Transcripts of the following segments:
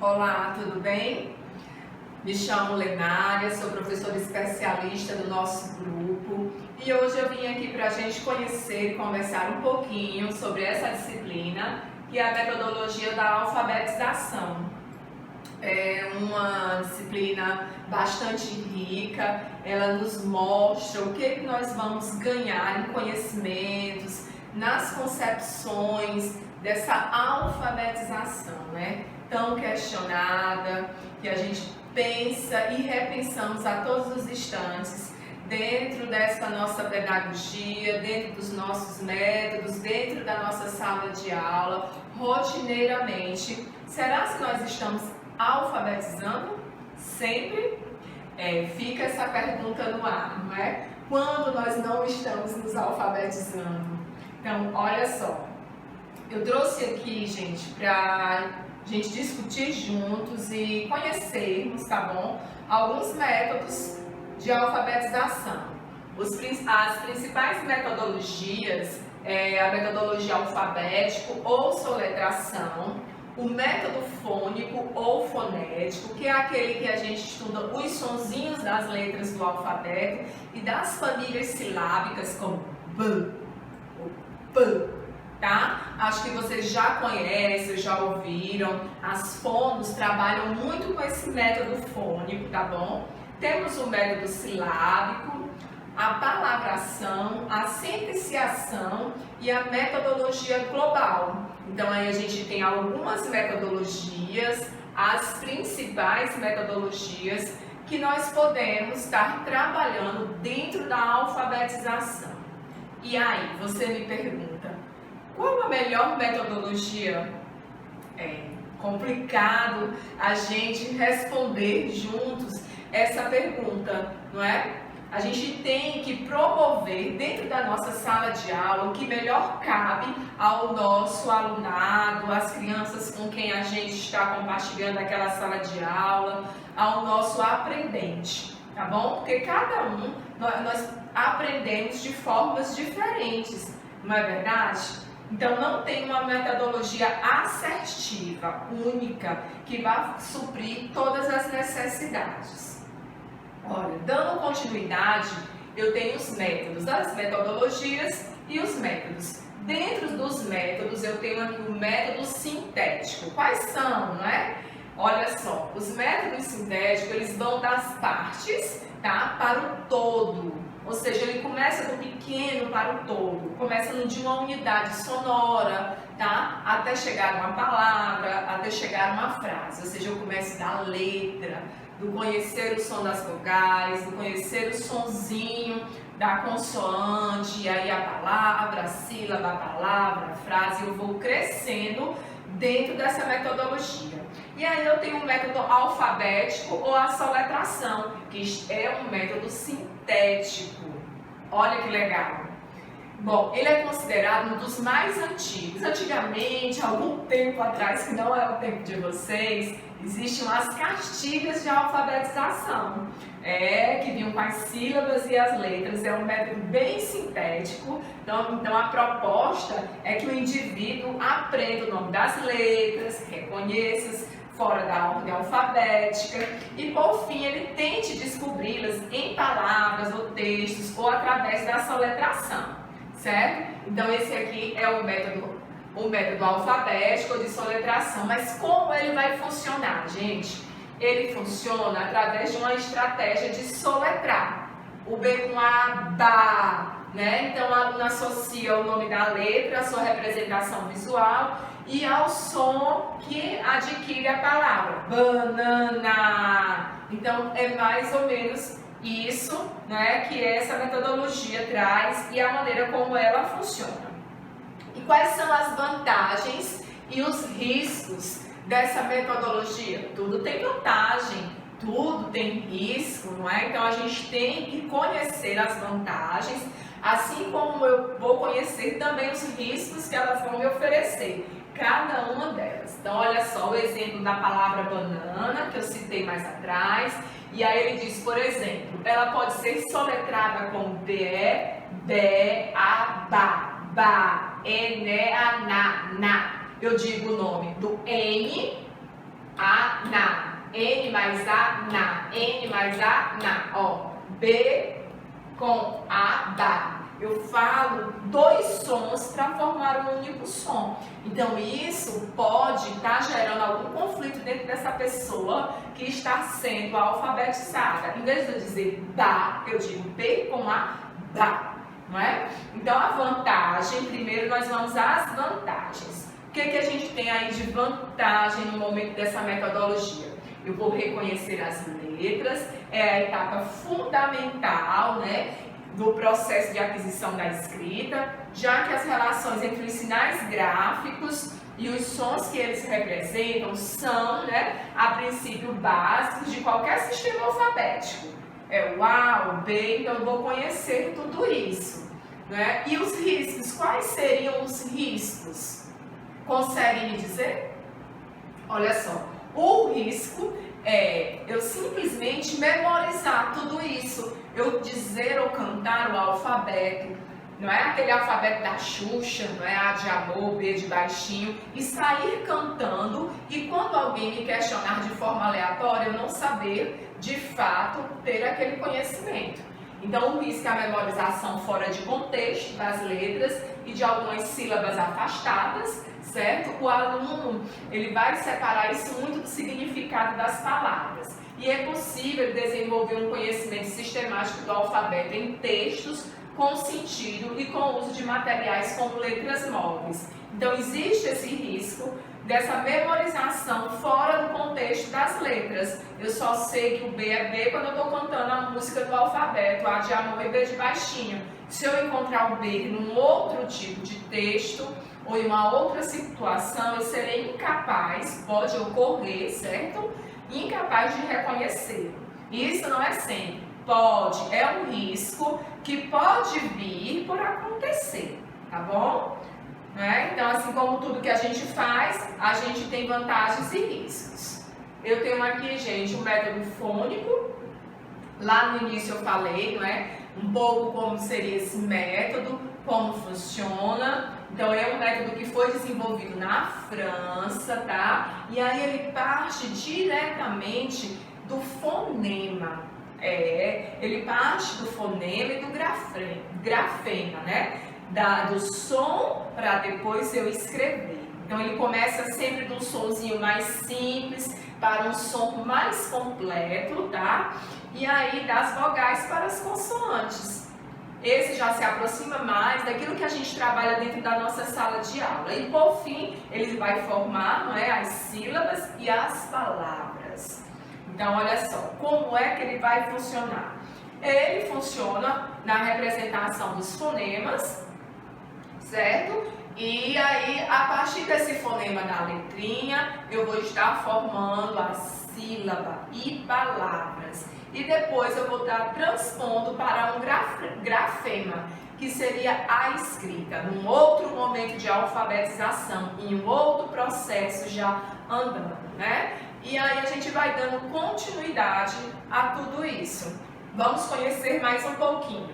Olá, tudo bem? Me chamo Lenária, sou professora especialista do nosso grupo e hoje eu vim aqui para a gente conhecer e conversar um pouquinho sobre essa disciplina, que é a metodologia da alfabetização. É uma disciplina bastante rica, ela nos mostra o que nós vamos ganhar em conhecimentos, nas concepções dessa alfabetização, né? Tão questionada, que a gente pensa e repensamos a todos os instantes, dentro dessa nossa pedagogia, dentro dos nossos métodos, dentro da nossa sala de aula, rotineiramente. Será que nós estamos alfabetizando? Sempre? Fica essa pergunta no ar, não é? Quando nós não estamos nos alfabetizando? Então, olha só, eu trouxe aqui, gente, para gente discutir juntos e conhecermos, tá bom? Alguns métodos de alfabetização. As principais metodologias é a metodologia alfabético ou soletração, o método fônico ou fonético, que é aquele que a gente estuda os sonzinhos das letras do alfabeto e das famílias silábicas como B, P, tá? Acho que vocês já conhecem, já ouviram. As fonos trabalham muito com esse método fônico, tá bom? Temos o método silábico, a palavração, a sentenciação e a metodologia global. Então aí a gente tem algumas metodologias, as principais metodologias que nós podemos estar trabalhando dentro da alfabetização. E aí, você me pergunta, qual a melhor metodologia? É complicado a gente responder juntos essa pergunta, não é? A gente tem que promover dentro da nossa sala de aula o que melhor cabe ao nosso alunado, às crianças com quem a gente está compartilhando aquela sala de aula, ao nosso aprendente, tá bom? Porque cada um, nós aprendemos de formas diferentes, não é verdade? Então não tem uma metodologia assertiva, única, que vai suprir todas as necessidades. Olha, dando continuidade, eu tenho os métodos, as metodologias e os métodos. Dentro dos métodos, eu tenho aqui o método sintético. Quais são, não é? Olha só, os métodos sintéticos, eles vão das partes, tá, para o todo. Ou seja, ele começa do pequeno para o todo. Começa de uma unidade sonora, tá, até chegar a uma palavra, até chegar a uma frase. Ou seja, eu começo da letra, do conhecer o som das vogais, do conhecer o sonzinho da consoante, e aí a palavra, a sílaba, a palavra, a frase, eu vou crescendo dentro dessa metodologia. E aí eu tenho um método alfabético ou a soletração, que é um método sintético. Olha que legal! Bom, ele é considerado um dos mais antigos. Antigamente, algum tempo atrás, que não é o tempo de vocês, existiam as cartilhas de alfabetização, que vinham com as sílabas e as letras. É um método bem sintético. Então a proposta é que o indivíduo aprenda o nome das letras, reconheça fora da ordem alfabética e, por fim, ele tente descobri-las em palavras ou textos ou através da soletração. Certo? Então esse aqui é o método alfabético ou de soletração. Mas como ele vai funcionar, gente? Ele funciona através de uma estratégia de soletrar. O B com A, ba, né? Então o aluno associa o nome da letra, a sua representação visual e ao som que adquire a palavra. Banana. Então é mais ou menos isso, né, que essa metodologia traz e a maneira como ela funciona. E quais são as vantagens e os riscos dessa metodologia? Tudo tem vantagem, tudo tem risco, não é? Então a gente tem que conhecer as vantagens, assim como eu vou conhecer também os riscos que elas vão me oferecer, cada uma delas. Então olha só o exemplo da palavra banana, que eu citei mais atrás. E aí ele diz, por exemplo, ela pode ser soletrada com B, B, A, Ba, Ba, E, Ne, A, Na, Na. Eu digo o nome do N, A, na. N mais A, na. N mais A, na. Ó, B com A, dá. Eu falo dois sons para formar um único som. Então, isso pode estar gerando algum conflito dentro dessa pessoa que está sendo alfabetizada. Em vez de eu dizer dá, eu digo B com A, dá. Não é? Então, a vantagem, primeiro nós vamos às vantagens. O que a gente tem aí de vantagem no momento dessa metodologia? Eu vou reconhecer as letras, é a etapa fundamental, né, do processo de aquisição da escrita, já que as relações entre os sinais gráficos e os sons que eles representam são, né, a princípio, básicos de qualquer sistema alfabético. É o A, o B, então eu vou conhecer tudo isso. Né? E os riscos, quais seriam os riscos? Conseguem me dizer? Olha só, o risco é eu simplesmente memorizar tudo isso, eu dizer ou cantar o alfabeto, não é aquele alfabeto da Xuxa, não é A de amor, B de baixinho, e sair cantando e quando alguém me questionar de forma aleatória, eu não saber de fato ter aquele conhecimento. Então o risco é a memorização fora de contexto das letras e de algumas sílabas afastadas, certo? O aluno, ele vai separar isso muito do significado das palavras. E é possível desenvolver um conhecimento sistemático do alfabeto em textos com sentido e com o uso de materiais como letras móveis. Então existe esse risco dessa memorização fora do contexto das letras. Eu só sei que o B é B quando eu estou cantando a música do alfabeto, A de amor e B de baixinho. Se eu encontrar o B num outro tipo de texto ou em uma outra situação, eu serei incapaz, pode ocorrer, certo? Incapaz de reconhecer. Isso não é sempre. Pode, é um risco que pode vir por acontecer, tá bom? Né? Então, assim como tudo que a gente faz, a gente tem vantagens e riscos. Eu tenho aqui, gente, o método fônico. Lá no início eu falei, não é? Um pouco como seria esse método, como funciona. Então, é um método que foi desenvolvido na França, tá? E aí ele parte diretamente do fonema. Ele parte do fonema e do grafema, né? Do som para depois eu escrever. Então ele começa sempre de um sonzinho mais simples para um som mais completo, tá? E aí das vogais para as consoantes. Esse já se aproxima mais daquilo que a gente trabalha dentro da nossa sala de aula. E por fim, ele vai formar, não é, as sílabas e as palavras. Então olha só, como é que ele vai funcionar? Ele funciona na representação dos fonemas, certo? E aí, a partir desse fonema da letrinha, eu vou estar formando a sílaba e palavras. E depois eu vou estar transpondo para um grafema, que seria a escrita, num outro momento de alfabetização, em um outro processo já andando, né? E aí a gente vai dando continuidade a tudo isso. Vamos conhecer mais um pouquinho.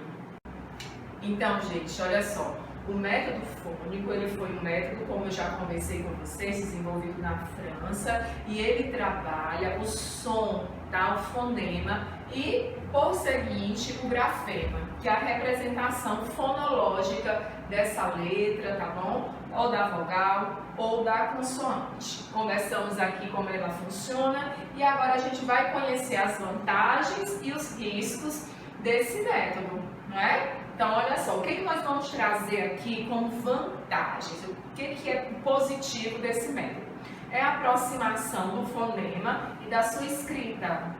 Então, gente, olha só. O método fônico, ele foi um método, como eu já conversei com vocês, desenvolvido na França, e ele trabalha o som, tá? O fonema e, por seguinte, o grafema, que é a representação fonológica dessa letra, tá bom? Ou da vogal ou da consoante. Conversamos aqui como ela funciona e agora a gente vai conhecer as vantagens e os riscos desse método, não é? Então, olha só, o que nós vamos trazer aqui como vantagens? O que é positivo desse método? É a aproximação do fonema e da sua escrita.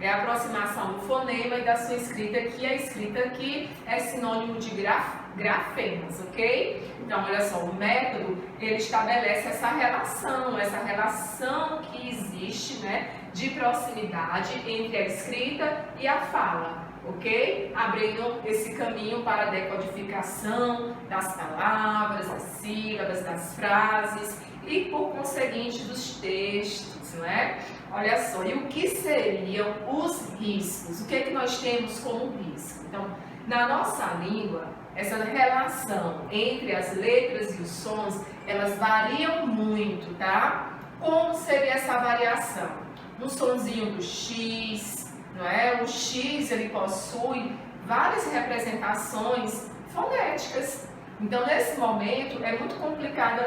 É a aproximação do fonema e da sua escrita, que a escrita aqui é sinônimo de grafemas, ok? Então, olha só, o método, ele estabelece essa relação que existe, né, de proximidade entre a escrita e a fala, ok? Abrindo esse caminho para a decodificação das palavras, das sílabas, das frases e, por conseguinte, dos textos, não é? Olha só, e o que seriam os riscos? O que é que nós temos como risco? Então, Na nossa língua, essa relação entre as letras e os sons, elas variam muito, tá? Como seria essa variação? Um sonzinho do X, não é? O X, ele possui várias representações fonéticas. Então, nesse momento, é muito complicado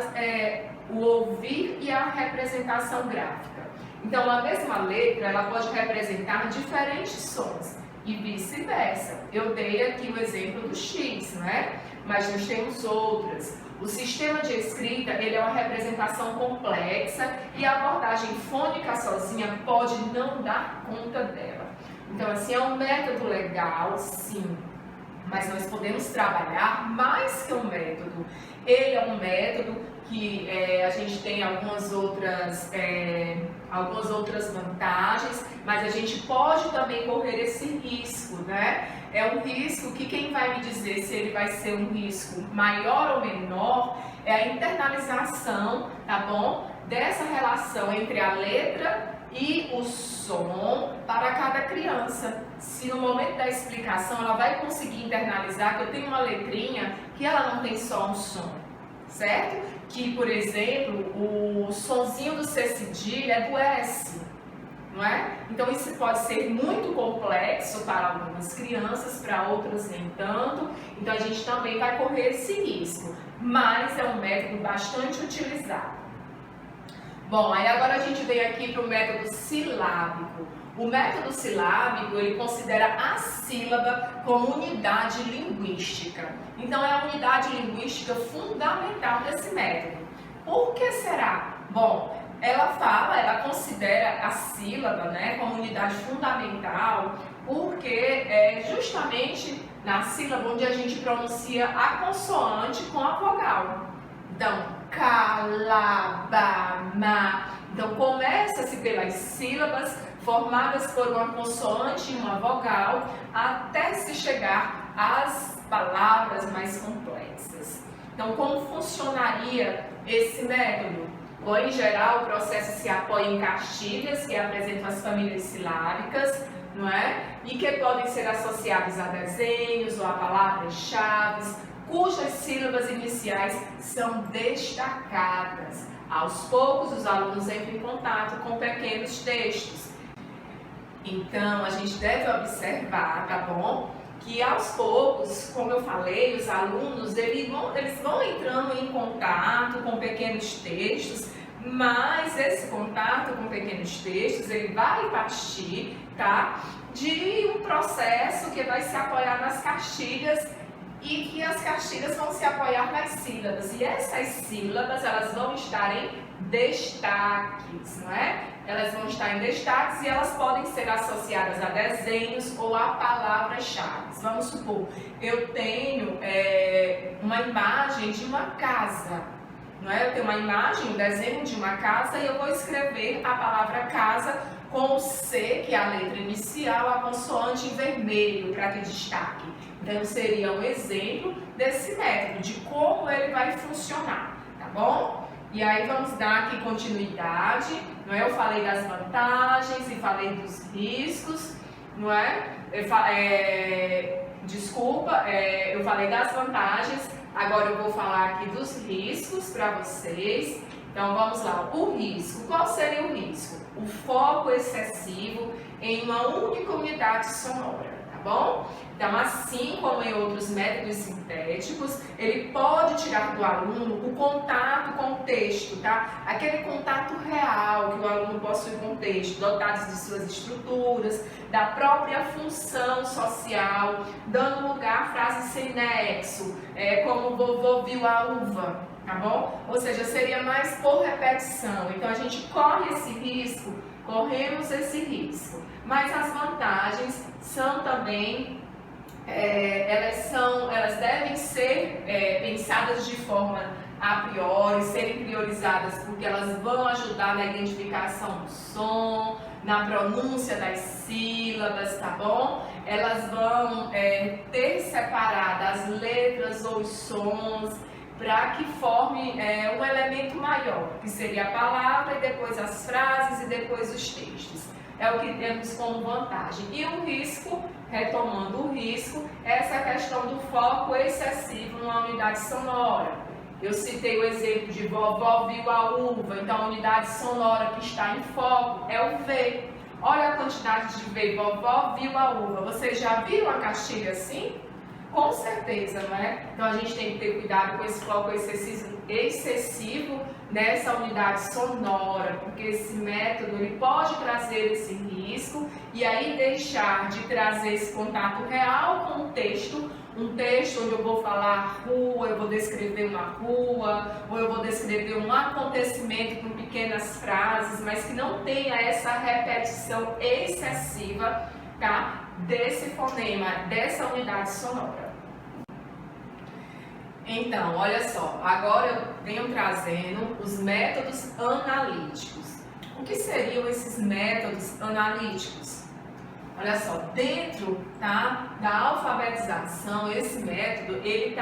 o ouvir e a representação gráfica. Então, a mesma letra, ela pode representar diferentes sons e vice-versa. Eu dei aqui o exemplo do X, não é? Mas nós temos outras. O sistema de escrita, ele é uma representação complexa e a abordagem fônica sozinha pode não dar conta dela. Então, assim, é um método legal, sim, mas nós podemos trabalhar mais que um método. Ele é um método que a gente tem algumas outras vantagens, mas a gente pode também correr esse risco, né? É um risco que quem vai me dizer se ele vai ser um risco maior ou menor é a internalização, tá bom? Dessa relação entre a letra e o som para cada criança. Se no momento da explicação ela vai conseguir internalizar que eu tenho uma letrinha que ela não tem só um som, certo? Que, por exemplo, o sonzinho do C cedilha é do S, não é? Então isso pode ser muito complexo para algumas crianças, para outras nem tanto. Então a gente também vai correr esse risco, mas é um método bastante utilizado. Bom, aí agora a gente vem aqui para o método silábico. O método silábico, ele considera a sílaba como unidade linguística. Então, é a unidade linguística fundamental desse método. Por que será? Bom, ela considera a sílaba, né, como unidade fundamental, porque é justamente na sílaba onde a gente pronuncia a consoante com a vogal. Então, calabama. Então, começa-se pelas sílabas formadas por uma consoante e uma vogal, até se chegar às palavras mais complexas. Então, como funcionaria esse método? Bom, em geral, o processo se apoia em cartilhas que apresentam as famílias silábicas, não é? E que podem ser associados a desenhos ou a palavras-chave, cujas sílabas iniciais são destacadas. Aos poucos, os alunos entram em contato com pequenos textos. Então, a gente deve observar, tá bom? Que aos poucos, como eu falei, os alunos eles vão entrando em contato com pequenos textos, mas esse contato com pequenos textos, ele vai partir, tá? De um processo que vai se apoiar nas cartilhas e que as cartilhas vão se apoiar nas sílabas. E essas sílabas, elas vão estar em destaques, não é? Elas vão estar em destaques e elas podem ser associadas a desenhos ou a palavras-chave. Vamos supor, eu tenho uma imagem de uma casa, não é? Eu tenho uma imagem, um desenho de uma casa e eu vou escrever a palavra casa com o C, que é a letra inicial, a consoante em vermelho para que destaque. Então, seria um exemplo desse método, de como ele vai funcionar, tá bom? E aí, vamos dar aqui continuidade, não é? Eu falei das vantagens e falei dos riscos, não é? Eu falei das vantagens, agora eu vou falar aqui dos riscos para vocês. Então, vamos lá. O risco, qual seria o risco? O foco excessivo em uma única unidade sonora, tá bom? Então, assim como em outros métodos sintéticos, ele pode tirar do aluno o contato com o texto, tá? Aquele contato real que o aluno possui com o texto, dotados de suas estruturas, da própria função social, dando lugar a frases sem nexo, como o vovô viu a uva, tá bom? Ou seja, seria mais por repetição. Então, a gente corre esse risco, corremos esse risco. Mas as vantagens são também, elas devem ser pensadas de forma a priori, serem priorizadas, porque elas vão ajudar na identificação do som, na pronúncia das sílabas, tá bom? Elas vão ter separado as letras ou os sons para que forme um elemento maior, que seria a palavra, e depois as frases e depois os textos. É o que temos como vantagem. E o risco retomando o risco, essa questão do foco excessivo numa unidade sonora. Eu citei o exemplo de vovó viu a uva, então a unidade sonora que está em foco é o V. Olha a quantidade de V, vovó viu a uva. Você já viu a cartilha assim? Com certeza, não é? Então a gente tem que ter cuidado com esse foco excessivo nessa unidade sonora, porque esse método ele pode trazer esse risco e aí deixar de trazer esse contato real com o texto, um texto onde eu vou falar rua, eu vou descrever uma rua, ou eu vou descrever um acontecimento com pequenas frases, mas que não tenha essa repetição excessiva, tá? Desse fonema, dessa unidade sonora. Então, olha só, agora eu venho trazendo os métodos analíticos. O que seriam esses métodos analíticos? Olha só, dentro, tá, da alfabetização, esse método, ele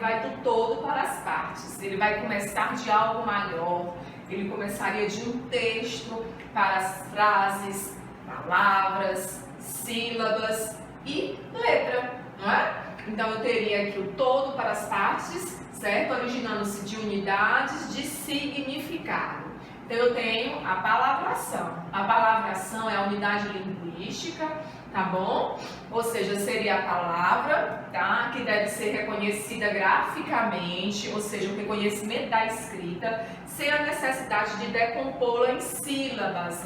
vai do todo para as partes. Ele vai começar de algo maior, ele começaria de um texto para as frases, palavras, sílabas e letra, não é? Então eu teria aqui o todo para as partes, certo? Originando-se de unidades de significado. Então eu tenho a palavração. A palavração é a unidade linguística, tá bom? Ou seja, seria a palavra, tá? Que deve ser reconhecida graficamente, ou seja, o reconhecimento da escrita, sem a necessidade de decompô-la em sílabas.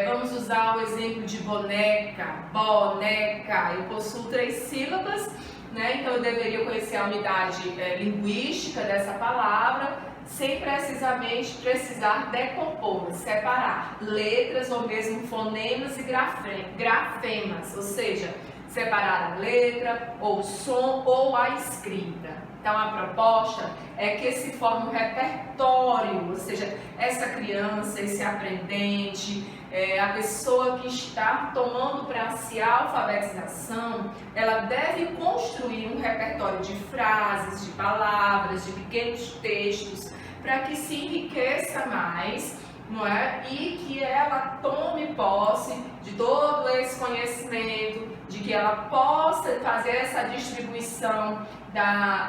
Vamos usar o exemplo de boneca, boneca. Eu possuo 3 sílabas, né? Então eu deveria conhecer a unidade linguística dessa palavra, sem precisamente precisar decompor, separar letras ou mesmo fonemas e grafemas, ou seja, separar a letra, ou o som, ou a escrita. Então a proposta é que se forme um repertório, ou seja, essa criança, esse aprendente, a pessoa que está tomando para si a alfabetização, ela deve construir um repertório de frases, de palavras, de pequenos textos, para que se enriqueça mais, não é? E que ela tome posse de todo esse conhecimento, de que ela possa fazer essa distribuição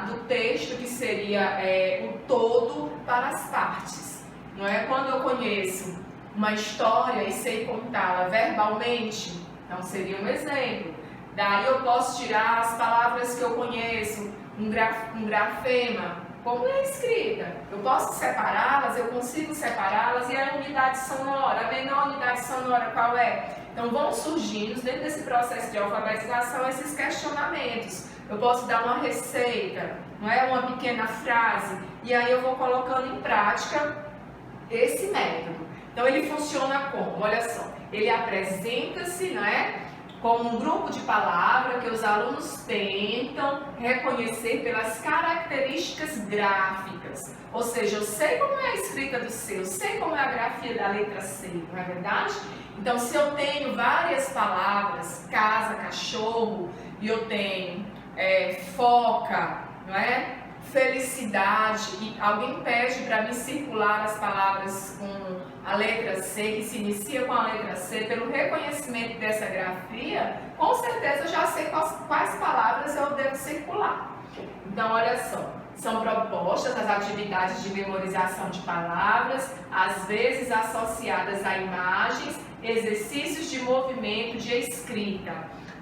do texto, que seria o todo, para as partes, não é? Quando eu conheço uma história e sei contá-la verbalmente, então seria um exemplo. Daí eu posso tirar as palavras que eu conheço, um grafema, como é a escrita. Eu posso separá-las, eu consigo separá-las, e a unidade sonora, a menor unidade sonora qual é? Então vão surgindo dentro desse processo de alfabetização esses questionamentos. Eu posso dar uma receita, não é? Uma pequena frase, e aí eu vou colocando em prática esse método. Então ele funciona como? Olha só, ele apresenta-se, não é? Como um grupo de palavras que os alunos tentam reconhecer pelas características gráficas. Ou seja, eu sei como é a escrita do C, eu sei como é a grafia da letra C, não é verdade? Então, se eu tenho várias palavras, casa, cachorro, e eu tenho foca, não é? Felicidade, e alguém pede para mim circular as palavras com a letra C, que se inicia com a letra C, pelo reconhecimento dessa grafia, com certeza eu já sei quais palavras eu devo circular. Então, olha só, são propostas as atividades de memorização de palavras, às vezes associadas a imagens, exercícios de movimento de escrita.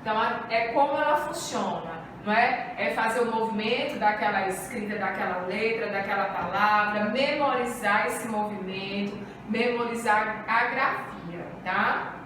Então, é como ela funciona. Não é? É fazer o movimento daquela escrita, daquela letra, daquela palavra, memorizar esse movimento, memorizar a grafia, tá?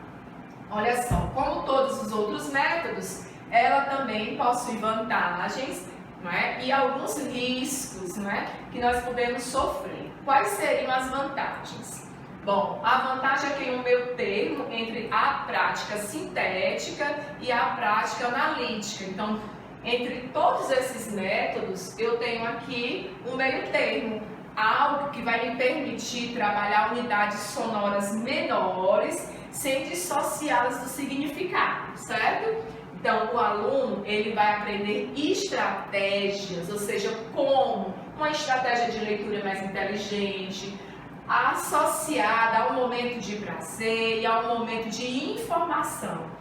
Olha só, como todos os outros métodos, ela também possui vantagens, não é? E alguns riscos, não é? Que nós podemos sofrer. Quais seriam as vantagens? Bom, a vantagem é que o meu termo entre a prática sintética e a prática analítica. Então, entre todos esses métodos, eu tenho aqui um meio termo, algo que vai me permitir trabalhar unidades sonoras menores sem dissociá-las do significado, certo? Então, o aluno ele vai aprender estratégias, ou seja, como uma estratégia de leitura mais inteligente, associada ao momento de prazer e ao momento de informação.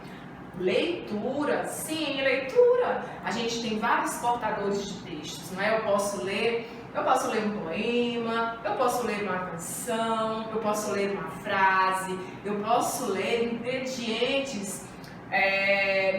Leitura, sim, leitura. A gente tem vários portadores de textos, não é? Eu posso ler um poema, eu posso ler uma canção, eu posso ler uma frase, eu posso ler ingredientes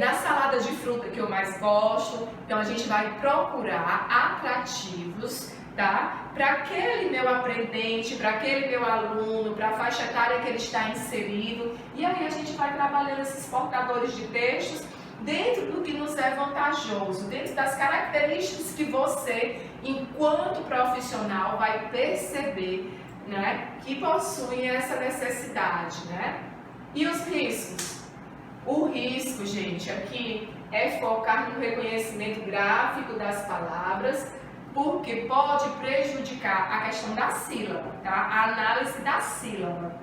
na salada de fruta que eu mais gosto. Então a gente vai procurar atrativos, tá? Para aquele meu aprendente, para aquele meu aluno, para a faixa etária que ele está inserido. E aí a gente vai trabalhando esses portadores de textos dentro do que nos é vantajoso, dentro das características que você, enquanto profissional, vai perceber, né, que possuem essa necessidade, né? E os riscos? O risco, gente, aqui é focar no reconhecimento gráfico das palavras, porque pode prejudicar a questão da sílaba, tá? A análise da sílaba.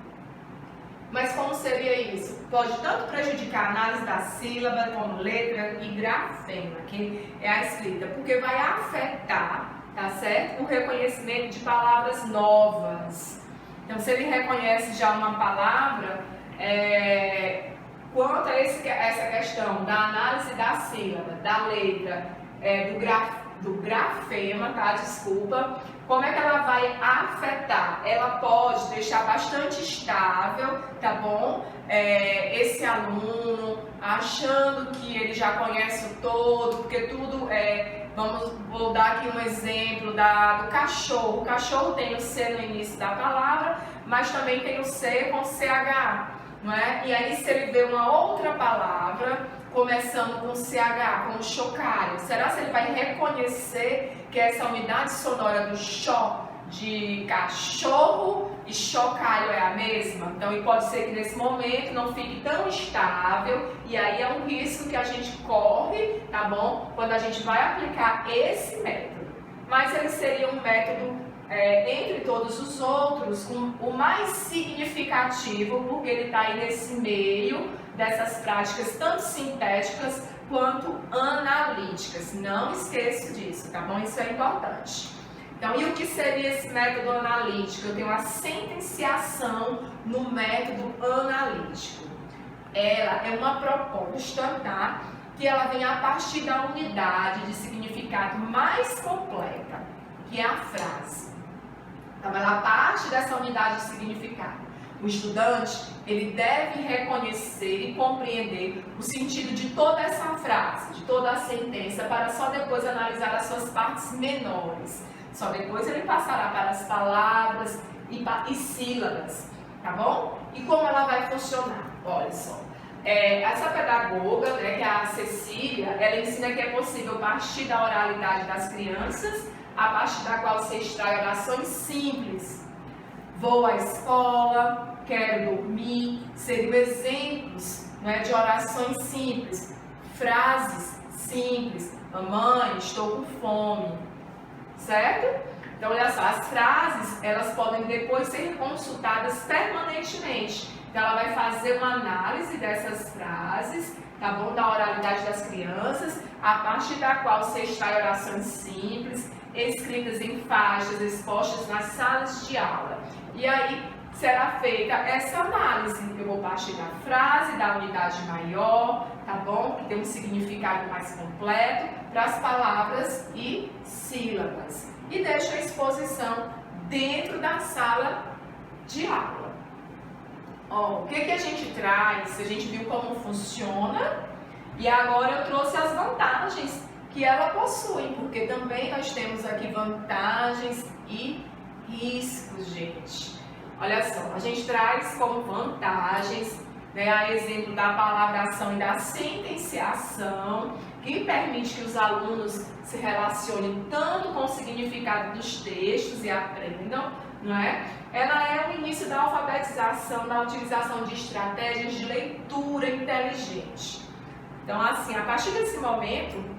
Mas como seria isso? Pode tanto prejudicar a análise da sílaba, como letra e grafema, que é a escrita, porque vai afetar, tá certo? O reconhecimento de palavras novas. Então, se ele reconhece já uma palavra, quanto a essa questão da análise da sílaba, da letra, do grafema, tá? Desculpa. Como é que ela vai afetar? Ela pode deixar bastante estável, tá bom? Esse aluno, achando que ele já conhece o todo, porque tudo vou dar aqui um exemplo do cachorro. O cachorro tem o C no início da palavra, mas também tem o C com CH, não é? E aí, se ele vê uma outra palavra começando com CH, com chocalho, será que ele vai reconhecer que essa unidade sonora do chó de cachorro e chocalho é a mesma? Então, e pode ser que nesse momento não fique tão estável, e aí é um risco que a gente corre, tá bom? Quando a gente vai aplicar esse método. Mas ele seria um método entre todos os outros, o mais significativo, porque ele está aí nesse meio dessas práticas tanto sintéticas quanto analíticas. Não esqueça disso, tá bom? Isso é importante. Então, e o que seria esse método analítico? Eu tenho a sentenciação no método analítico. Ela é uma proposta, tá? Que ela vem a partir da unidade de significado mais completa, que é a frase. Então, ela parte dessa unidade de significado. O estudante, ele deve reconhecer e compreender o sentido de toda essa frase, de toda a sentença, para só depois analisar as suas partes menores. Só depois ele passará para as palavras e sílabas, tá bom? E como ela vai funcionar? Olha só. Essa pedagoga, né, que é a Cecília, ela ensina que é possível partir da oralidade das crianças, a partir da qual se extrai orações simples. Vou à escola, quero dormir, seriam exemplos, né, de orações simples, frases simples. Mamãe, estou com fome, certo? Então, olha só, as frases, elas podem depois ser consultadas permanentemente. Então, ela vai fazer uma análise dessas frases, tá bom? Da oralidade das crianças, a partir da qual se extrai orações simples, escritas em faixas, expostas nas salas de aula. E aí será feita essa análise. Eu vou partir da frase, da unidade maior, tá bom? Que tem um significado mais completo, para as palavras e sílabas. E deixo a exposição dentro da sala de aula. O que a gente traz? A gente viu como funciona e agora eu trouxe as vantagens que ela possui, porque também nós temos aqui vantagens e riscos, gente. Olha só, a gente traz como vantagens, né, a exemplo da palavração e da sentenciação, que permite que os alunos se relacionem tanto com o significado dos textos e aprendam, não é? Ela é o início da alfabetização, da utilização de estratégias de leitura inteligente. Então, assim, a partir desse momento,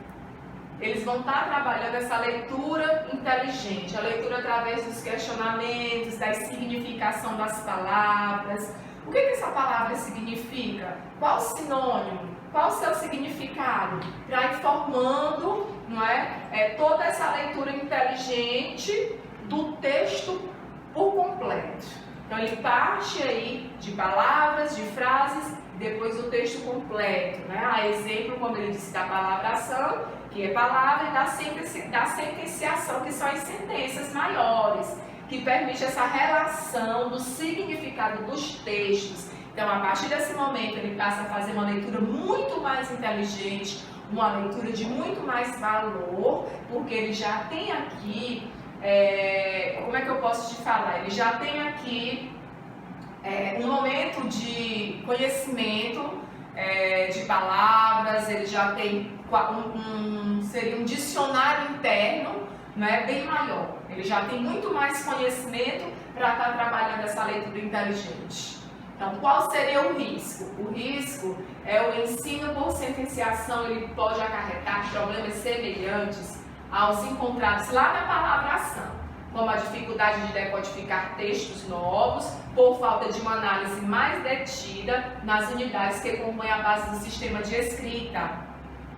eles vão estar trabalhando essa leitura inteligente, a leitura através dos questionamentos, da significação das palavras. O que essa palavra significa? Qual o sinônimo? Qual o seu significado? Para ir formando, não é, toda essa leitura inteligente do texto por completo. Então, ele parte aí de palavras, de frases e depois o texto completo, né? A exemplo, como ele disse, da palavração, que é palavra, e da sentenciação, que são as sentenças maiores, que permite essa relação do significado dos textos. Então, a partir desse momento, ele passa a fazer uma leitura muito mais inteligente, uma leitura de muito mais valor, porque ele já tem aqui, como é que eu posso te falar? Ele já tem aqui um momento de conhecimento de palavras, ele já tem seria um dicionário interno, né, bem maior. Ele já tem muito mais conhecimento para estar trabalhando essa leitura inteligente. Então, qual seria o risco? O risco é o ensino por sentenciação, ele pode acarretar problemas semelhantes aos encontrados lá na palavração, como a dificuldade de decodificar textos novos, por falta de uma análise mais detida nas unidades que compõem a base do sistema de escrita.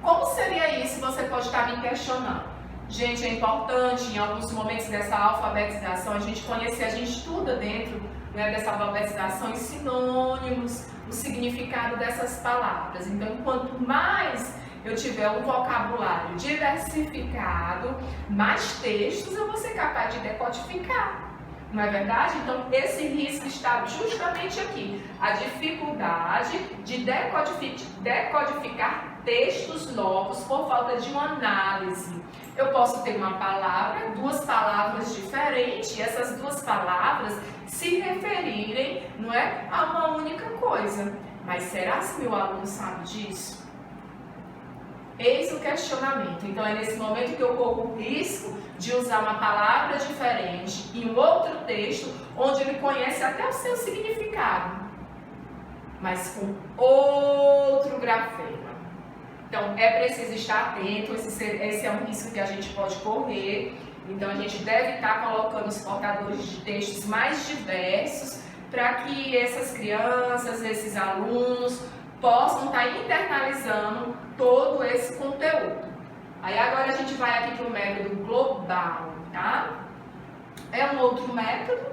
Como seria isso? Você pode estar me questionando. Gente, é importante, em alguns momentos dessa alfabetização, a gente conhecer, a gente estuda dentro, né, dessa alfabetização os sinônimos, o significado dessas palavras. Então, quanto mais eu tiver um vocabulário diversificado, mais textos eu vou ser capaz de decodificar. Não é verdade? Então, esse risco está justamente aqui. A dificuldade de decodificar textos novos por falta de uma análise. Eu posso ter uma palavra, duas palavras diferentes, e essas duas palavras se referirem, não é, a uma única coisa. Mas será que meu aluno sabe disso? Eis o questionamento. Então, é nesse momento que eu corro o risco de usar uma palavra diferente em um outro texto, onde ele conhece até o seu significado, mas com outro grafema. Então, é preciso estar atento, esse é um risco que a gente pode correr. Então, a gente deve estar colocando os portadores de textos mais diversos para que essas crianças, esses alunos, possam estar internalizando todo esse conteúdo. Aí agora a gente vai aqui para o método global, tá? É um outro método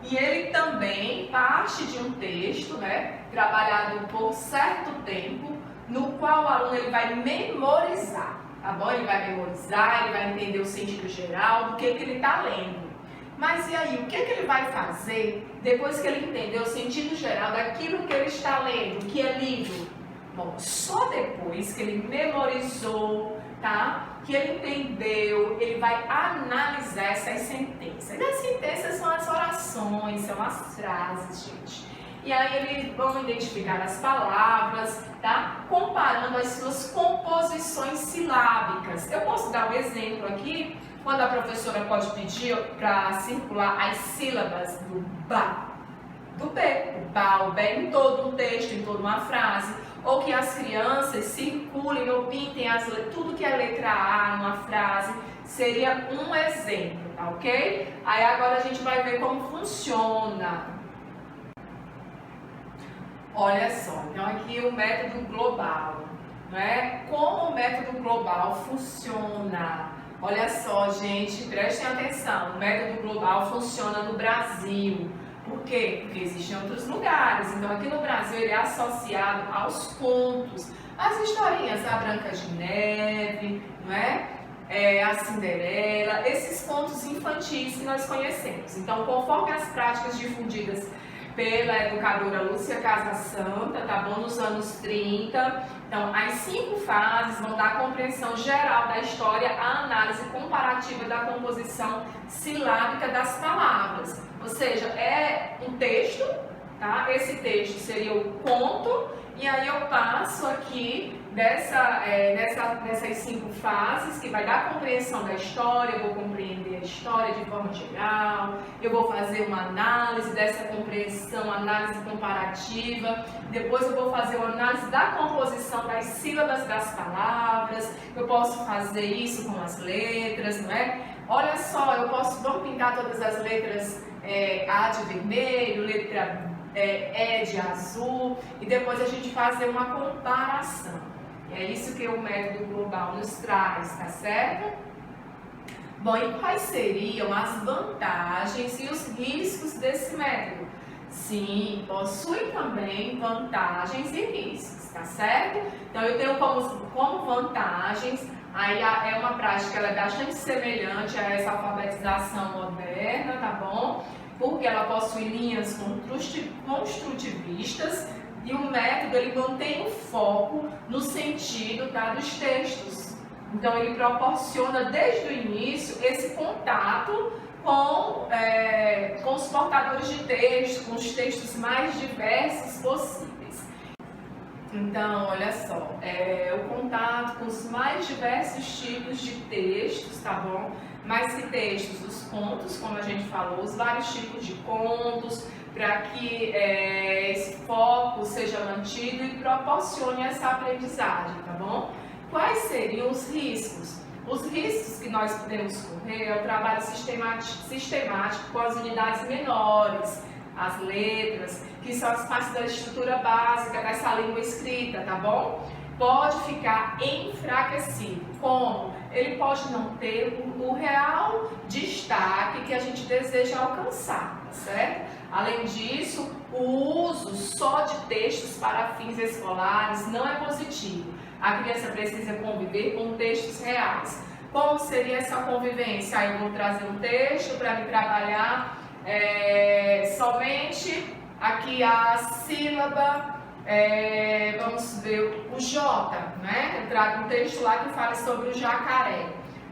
e ele também parte de um texto, né, trabalhado por certo tempo, no qual o aluno ele vai memorizar, tá bom? Ele vai memorizar, ele vai entender o sentido geral do que ele está lendo. Mas e aí, o que ele vai fazer depois que ele entendeu o sentido geral daquilo que ele está lendo, que é livro? Bom, só depois que ele memorizou, tá? Que ele entendeu, ele vai analisar essas sentenças. E as sentenças são as orações, são as frases, gente. E aí eles vão identificar as palavras, tá? Comparando as suas composições silábicas. Eu posso dar um exemplo aqui, quando a professora pode pedir para circular as sílabas do ba, do B, o ba, o bé em todo um texto, em toda uma frase, ou que as crianças circulem ou pintem tudo que é letra A numa frase, seria um exemplo, tá ok? Aí agora a gente vai ver como funciona. Olha só, então aqui o método global, né? Como o método global funciona? Olha só, gente, prestem atenção, o método global funciona no Brasil. Por quê? Porque existem outros lugares. Então, aqui no Brasil, ele é associado aos contos, às historinhas da Branca de Neve, não é? A Cinderela, esses contos infantis que nós conhecemos. Então, conforme as práticas difundidas pela educadora Lúcia Casa Santa, tá bom? Nos anos 30. Então, as 5 fases vão dar a compreensão geral da história, a análise comparativa da composição silábica das palavras. Ou seja, é um texto, tá? Esse texto seria o conto, e aí eu passo aqui dessas 5 fases, que vai dar a compreensão da história, eu vou compreender a história de forma geral, eu vou fazer uma análise dessa compreensão, análise comparativa, depois eu vou fazer uma análise da composição das sílabas das palavras, eu posso fazer isso com as letras, não é? Olha só, vamos pintar todas as letras A de vermelho, letra E de azul, e depois a gente fazer uma comparação. É isso que o método global nos traz, tá certo? Bom, e quais seriam as vantagens e os riscos desse método? Sim, possui também vantagens e riscos, tá certo? Então eu tenho como vantagens, aí é uma prática, ela é bastante semelhante a essa alfabetização moderna, tá bom? Porque ela possui linhas construtivistas e o método ele mantém o foco no sentido dos textos. Então ele proporciona desde o início esse contato com os portadores de texto, com os textos mais diversos possíveis. Então, olha só, o contato com os mais diversos tipos de textos, tá bom? Mais que textos, os contos, como a gente falou, os vários tipos de contos, para que esse foco seja mantido e proporcione essa aprendizagem, tá bom? Quais seriam os riscos? Os riscos que nós podemos correr é o trabalho sistemático com as unidades menores, as letras, que são as partes da estrutura básica dessa língua escrita, tá bom? Pode ficar enfraquecido. Como? Ele pode não ter o real destaque que a gente deseja alcançar, tá certo? Além disso, o uso só de textos para fins escolares não é positivo. A criança precisa conviver com textos reais. Como seria essa convivência? Eu vou trazer um texto para me trabalhar somente aqui a sílaba, vamos ver, o J, né? Eu trago um texto lá que fala sobre o jacaré.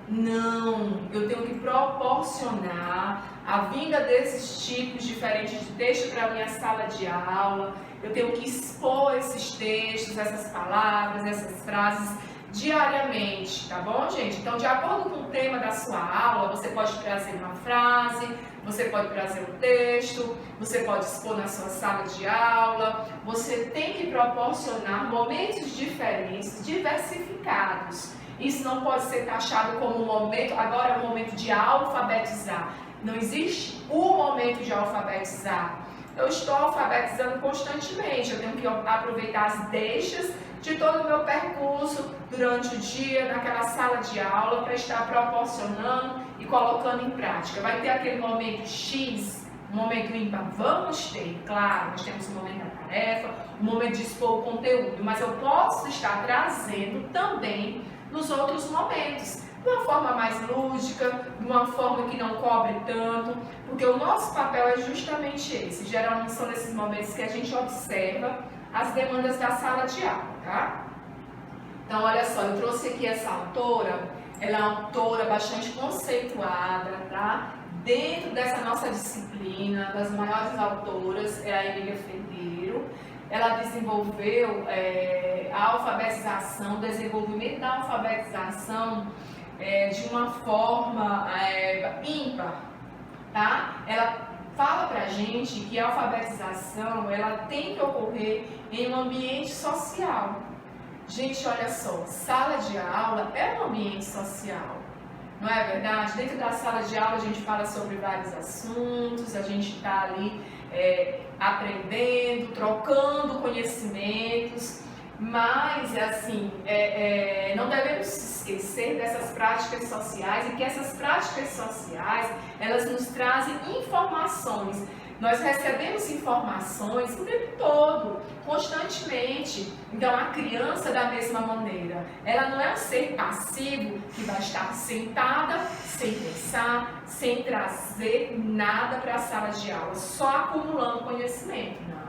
Não, eu tenho que proporcionar a vinda desses tipos diferentes de texto para a minha sala de aula. Eu tenho que expor esses textos, essas palavras, essas frases diariamente, tá bom, gente? Então, de acordo com o tema da sua aula, você pode trazer uma frase, você pode trazer um texto, você pode expor na sua sala de aula. Você tem que proporcionar momentos diferentes, diversificados. Isso não pode ser taxado como um momento, agora é o momento de alfabetizar. Não existe o momento de alfabetizar. Eu estou alfabetizando constantemente, eu tenho que aproveitar as deixas de todo o meu percurso durante o dia, naquela sala de aula, para estar proporcionando e colocando em prática. Vai ter aquele momento X, um momento ímpar? Vamos ter, claro, nós temos o momento da tarefa, o momento de expor o conteúdo, mas eu posso estar trazendo também nos outros momentos, de uma forma mais lúdica, de uma forma que não cobre tanto, porque o nosso papel é justamente esse. Geralmente são nesses momentos que a gente observa as demandas da sala de aula, tá? Então, olha só, eu trouxe aqui essa autora, ela é uma autora bastante conceituada, tá? Dentro dessa nossa disciplina, das maiores autoras, é a Emília Ferreiro. Ela desenvolveu a alfabetização, o desenvolvimento da alfabetização de uma forma ímpar, tá? Ela fala pra gente que a alfabetização, ela tem que ocorrer em um ambiente social. Gente, olha só, sala de aula é um ambiente social, não é verdade? Dentro da sala de aula a gente fala sobre vários assuntos, a gente está ali aprendendo, trocando conhecimentos, mas assim, não devemos esquecer dessas práticas sociais e que essas práticas sociais, elas nos trazem informações. Nós recebemos informações o tempo todo, constantemente. Então, a criança, da mesma maneira, ela não é um ser passivo que vai estar sentada, sem pensar, sem trazer nada para a sala de aula, só acumulando conhecimento. Não.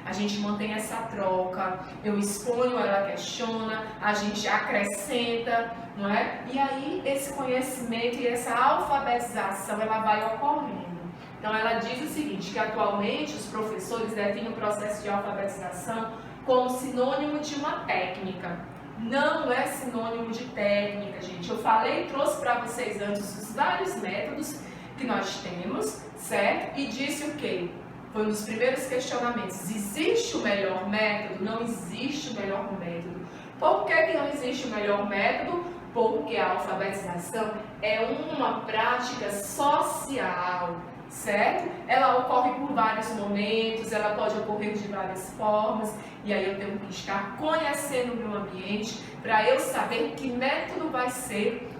A gente mantém essa troca, eu exponho, ela questiona, a gente acrescenta, não é? E aí, esse conhecimento e essa alfabetização, ela vai ocorrendo. Então, ela diz o seguinte, que atualmente os professores definem o processo de alfabetização como sinônimo de uma técnica. Não é sinônimo de técnica, gente. Eu falei, trouxe para vocês antes os vários métodos que nós temos, certo? E disse o quê? Foi um dos primeiros questionamentos. Existe o melhor método? Não existe o melhor método. Por que que não existe o melhor método? Porque a alfabetização é uma prática social. Certo? Ela ocorre por vários momentos, ela pode ocorrer de várias formas, e aí eu tenho que estar conhecendo o meu ambiente para eu saber que método vai ser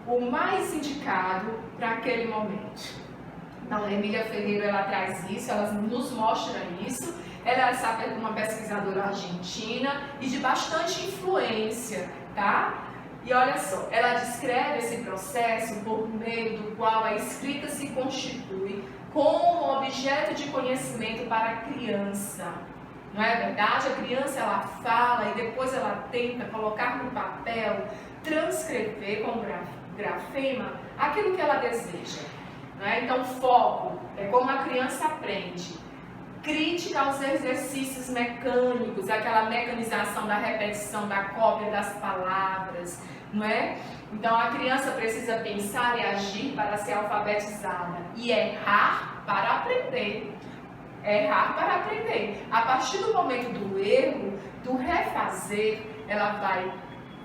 o mais indicado para aquele momento. Então, a Emília Ferreira, ela traz isso, ela nos mostra isso. Ela é uma pesquisadora argentina e de bastante influência, tá? E olha só, ela descreve esse processo por meio do qual a escrita se constitui como objeto de conhecimento para a criança. Não é verdade? A criança, ela fala e depois ela tenta colocar no papel, transcrever com grafema aquilo que ela deseja. Não é? Então, foco é como a criança aprende. Crítica aos exercícios mecânicos, aquela mecanização da repetição, da cópia das palavras, não é? Então, a criança precisa pensar e agir para ser alfabetizada e errar para aprender. Errar para aprender. A partir do momento do erro, do refazer, ela vai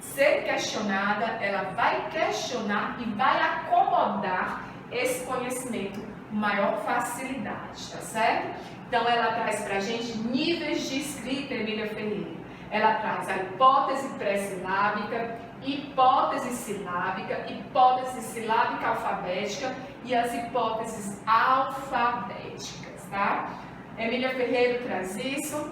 ser questionada, ela vai questionar e vai acomodar esse conhecimento com maior facilidade, tá certo? Então, ela traz para a gente níveis de escrita, Emília Ferreira. Ela traz a hipótese pré-silábica, hipótese silábica alfabética e as hipóteses alfabéticas, tá? Emília Ferreira traz isso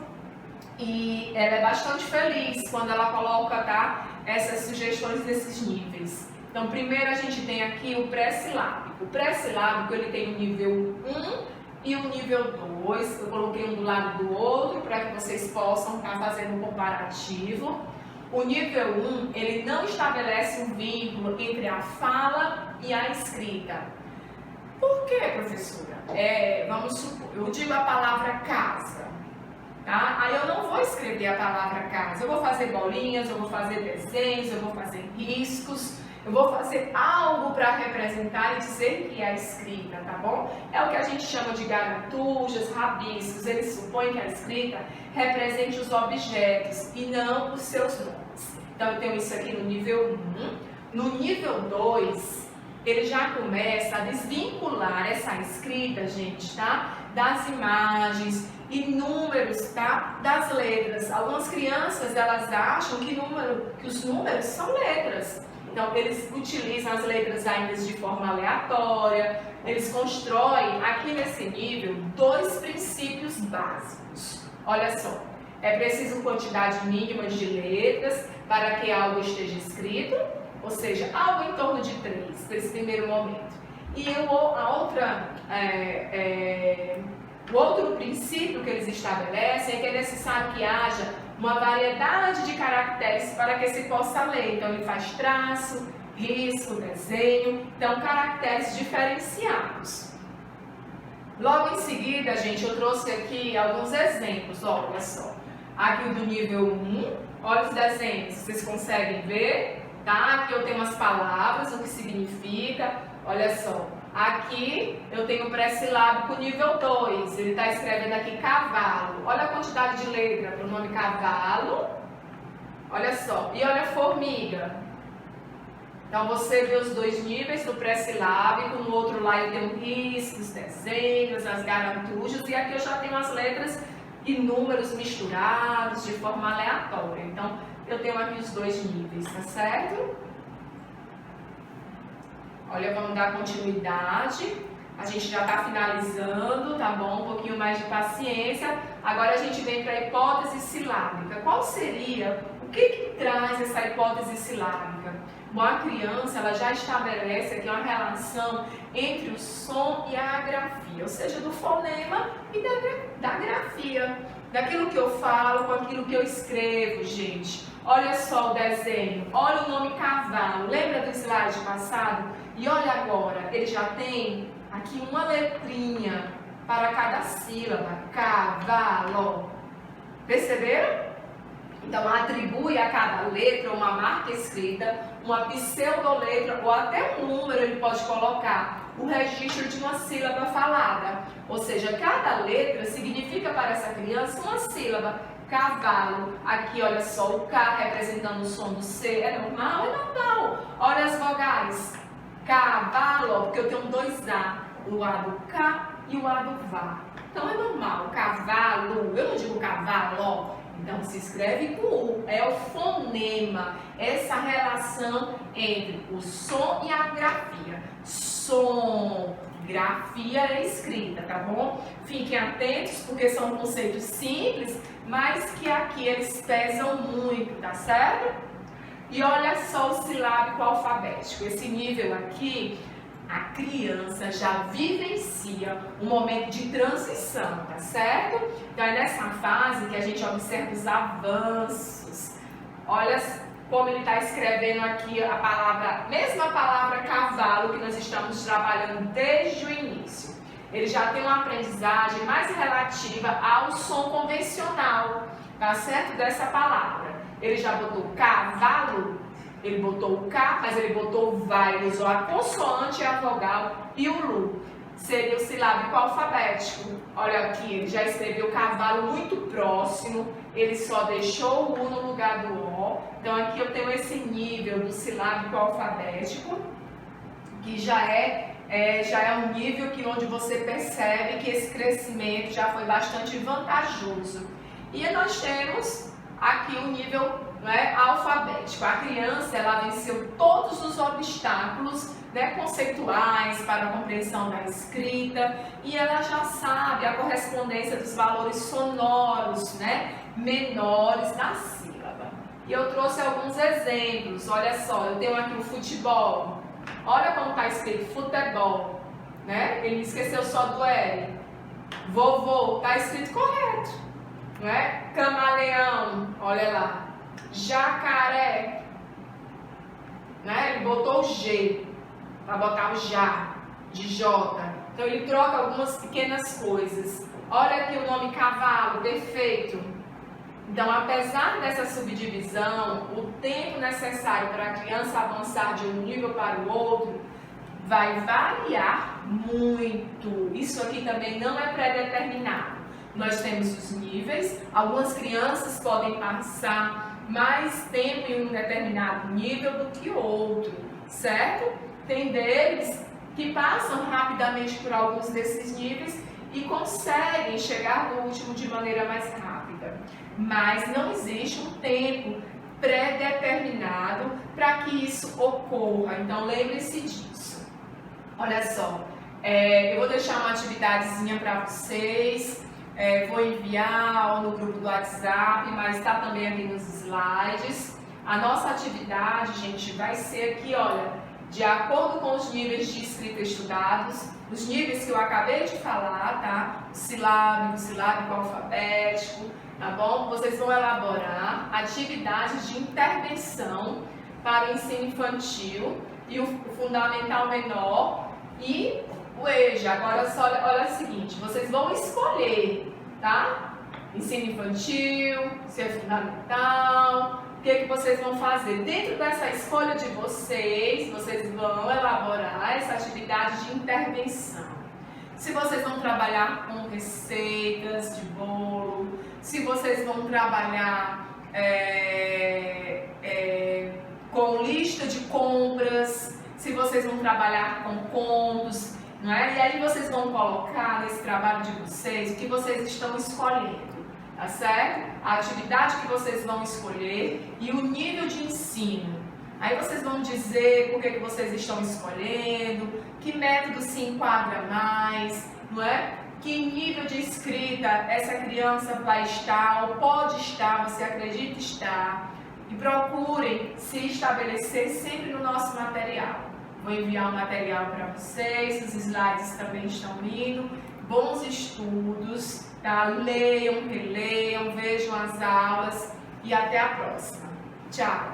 e ela é bastante feliz quando ela coloca, tá, essas sugestões desses níveis. Então, primeiro a gente tem aqui o pré-silábico. O pré-silábico, ele tem o nível 1 e o nível 2, eu coloquei um do lado do outro para que vocês possam estar fazendo um comparativo. O nível 1, ele não estabelece um vínculo entre a fala e a escrita. Por quê, professora? Vamos supor, eu digo a palavra casa, tá? Aí eu não vou escrever a palavra casa, eu vou fazer bolinhas, eu vou fazer desenhos, eu vou fazer riscos. Eu vou fazer algo para representar e dizer que é a escrita, tá bom? É o que a gente chama de garantujas, rabiscos. Ele supõe que a escrita represente os objetos e não os seus nomes. Então, eu tenho isso aqui no nível 1. No nível 2, ele já começa a desvincular essa escrita, gente, tá? Das imagens e números, tá? Das letras. Algumas crianças, elas acham que os números são letras. Então, eles utilizam as letras ainda de forma aleatória, eles constroem aqui nesse nível 2 princípios básicos. Olha só, é preciso quantidade mínima de letras para que algo esteja escrito, ou seja, algo em torno de 3, nesse primeiro momento. E o outro princípio que eles estabelecem é que é necessário que haja uma variedade de caracteres para que se possa ler. Então, ele faz traço, risco, desenho, então, caracteres diferenciados. Logo em seguida, gente, eu trouxe aqui alguns exemplos, olha só. Aqui o do nível 1, olha os desenhos, vocês conseguem ver, tá? Aqui eu tenho umas palavras, o que significa, olha só. Aqui eu tenho o pré-silábico nível 2, ele está escrevendo aqui cavalo. Olha a quantidade de letra para o nome cavalo. Olha só, e olha formiga. Então você vê os 2 níveis do pré-silábico, no outro lá eu tenho riscos, desenhos, as garantujas, e aqui eu já tenho as letras e números misturados de forma aleatória. Então eu tenho aqui os 2 níveis, tá certo? Olha, vamos dar continuidade. A gente já está finalizando, tá bom? Um pouquinho mais de paciência. Agora a gente vem para a hipótese silábica. Qual seria, o que traz essa hipótese silábica? Bom, a criança, ela já estabelece aqui uma relação entre o som e a grafia, ou seja, do fonema e da grafia. Daquilo que eu falo com aquilo que eu escrevo, gente. Olha só o desenho, olha o nome cavalo. Lembra do slide passado? E olha agora, ele já tem aqui uma letrinha para cada sílaba, cavalo. Perceberam? Então, atribui a cada letra uma marca escrita, uma pseudoletra ou até um número ele pode colocar, o registro de uma sílaba falada. Ou seja, cada letra significa para essa criança uma sílaba. Cavalo, aqui olha só o K representando o som do C, é normal? É normal. Olha as vogais. Cavalo, porque eu tenho 2 A, o A do K e o A do VA. Então é normal, cavalo, eu não digo cavalo, então se escreve com U, é o fonema, essa relação entre o som e a grafia. Som, grafia e escrita, tá bom? Fiquem atentos porque são conceitos simples, mas que aqui eles pesam muito, tá certo? E olha só o silábico alfabético. Esse nível aqui, a criança já vivencia um momento de transição, tá certo? Então é nessa fase que a gente observa os avanços. Olha como ele está escrevendo aqui a palavra, mesma palavra cavalo que nós estamos trabalhando desde o início. Ele já tem uma aprendizagem mais relativa ao som convencional, tá certo? Dessa palavra. Ele já botou cavalo, ele botou o K, mas ele botou o VA, ele usou a consoante e a vogal e o LU. Seria o silábico alfabético. Olha aqui, ele já escreveu cavalo muito próximo, ele só deixou o U no lugar do O. Então aqui eu tenho esse nível do silábico alfabético, que já é um nível que onde você percebe que esse crescimento já foi bastante vantajoso. E nós temos aqui o nível alfabético. A criança ela venceu todos os obstáculos conceituais para a compreensão da escrita e ela já sabe a correspondência dos valores sonoros menores da sílaba. E eu trouxe alguns exemplos. Olha só, eu tenho aqui o futebol. Olha como está escrito futebol, Ele esqueceu só do L. Vovô, está escrito correto, Camaleão, olha lá. Jacaré, ele botou o G para botar o já, de J. Então ele troca algumas pequenas coisas. Olha aqui o nome cavalo, perfeito. Então, apesar dessa subdivisão, o tempo necessário para a criança avançar de um nível para o outro vai variar muito. Isso aqui também não é pré-determinado. Nós temos os níveis, algumas crianças podem passar mais tempo em um determinado nível do que outro, certo? Tem deles que passam rapidamente por alguns desses níveis e conseguem chegar no último de maneira mais rápida. Mas não existe um tempo pré-determinado para que isso ocorra. Então lembre-se disso. Olha só, eu vou deixar uma atividadezinha para vocês. Vou enviar no grupo do WhatsApp, mas está também aqui nos slides. A nossa atividade, gente, vai ser aqui, olha, de acordo com os níveis de escrita estudados, os níveis que eu acabei de falar, tá? O silábico alfabético, tá bom? Vocês vão elaborar atividades de intervenção para o ensino infantil e o fundamental menor e o EJA. Agora só olha o seguinte, vocês vão escolher, tá? Ensino infantil, se é fundamental, o que vocês vão fazer? Dentro dessa escolha de vocês vão elaborar essa atividade de intervenção. Se vocês vão trabalhar com receitas de bolo, se vocês vão trabalhar com lista de compras, se vocês vão trabalhar com contos, E aí vocês vão colocar nesse trabalho de vocês o que vocês estão escolhendo, tá certo? A atividade que vocês vão escolher e o nível de ensino. Aí vocês vão dizer por que vocês estão escolhendo, que método se enquadra mais, Que nível de escrita essa criança vai estar ou pode estar, você acredita estar. E procurem se estabelecer sempre no nosso material. Vou enviar um material para vocês, os slides também estão indo. Bons estudos, tá? Leiam, releiam, vejam as aulas e até a próxima. Tchau!